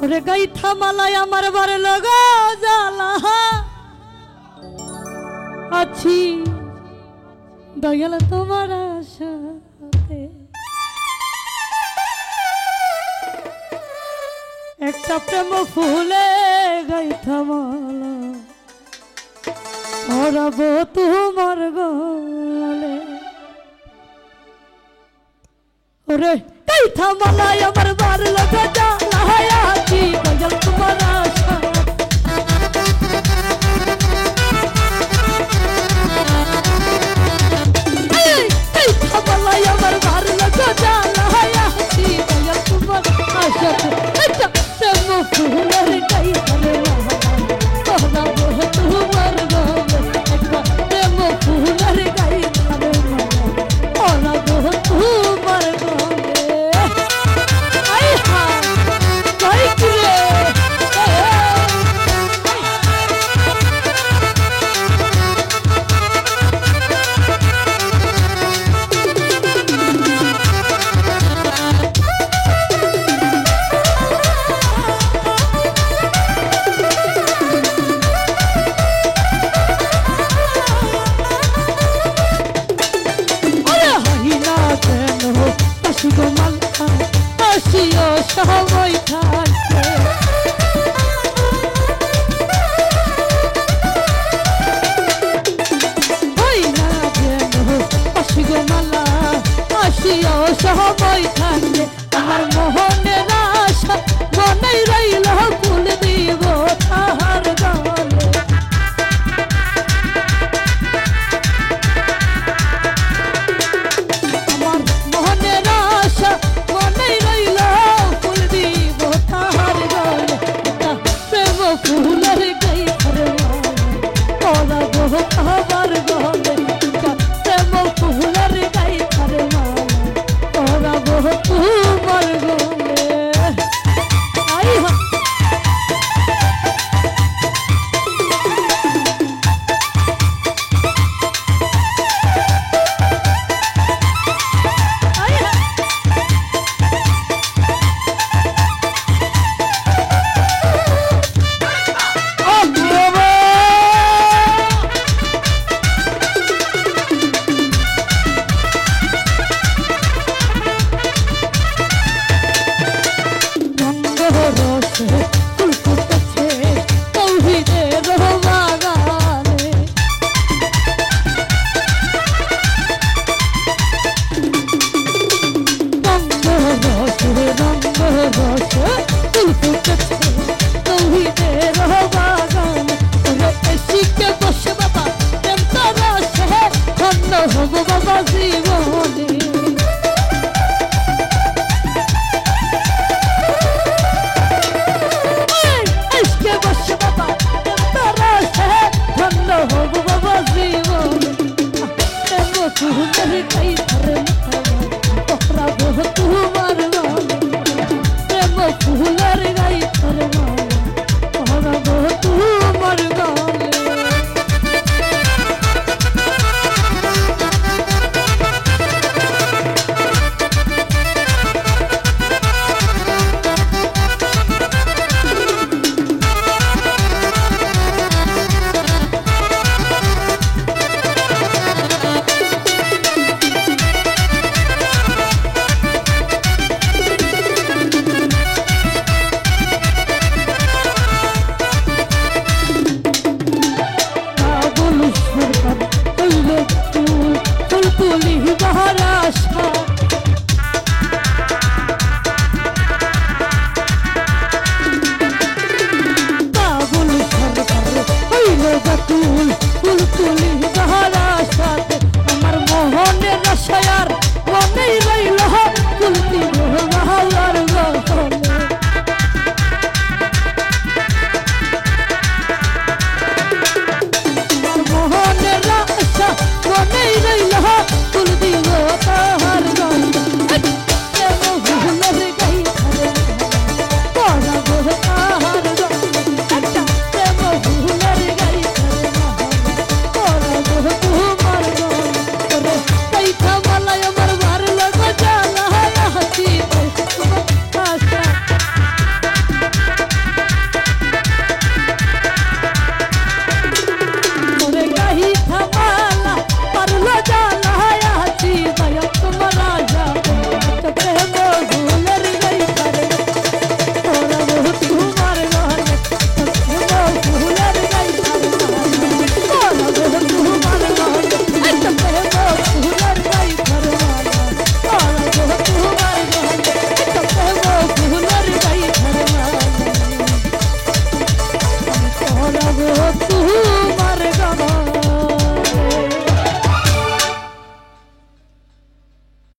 ওরে গাইথা মালাই আমার বার লগা জ্বালা আছি দয়াল তোমার সাথে একটা প্রেম ফুলে গাইথা মালা পরাবো তোমার গলে ওরে গাইথা মালাই আমার বার লগা জ্বালা আছি দয়াল তোমার সাথে আমার বার লগা জ্বালা আছি দয়াল তোমার আশাতে একটা প্রেম ফুলের গাইথারে মালা পরাবো তোমার গলে একটা প্রেম ফুলের গাইথারে মালা পরাবো তোমার গলে আই হা কই কিরে আসিও সময় থাকতে ওই না যেন আসিগো মালা আসিও সময় থাকতে আমার মোহনের আশা মনে রইল ফুল দিব তাহার গলে আমার মোহনের আশা মনে রইল ফুল দিব তাহার গলে প্রেম ফুলের গাইথারে মালা পরাবো তাহার গলে প্রেম ফুলের গাইথারে মালা পরাবো তোমার গলে আই হা ফুল ফুটেছে তৌহিদের বাগানে রঙ্গ রসে ফুল ফুটেছে তৌহিদের বাগানে শিখে বসে বাবা প্রেম তারা সে খন্ড হব বাবা জীবনে হব বাবা জীবন প্রেম ফুলের গাইথারে পরাবো তোমার গলে প্রেম ফুলের গাইথারে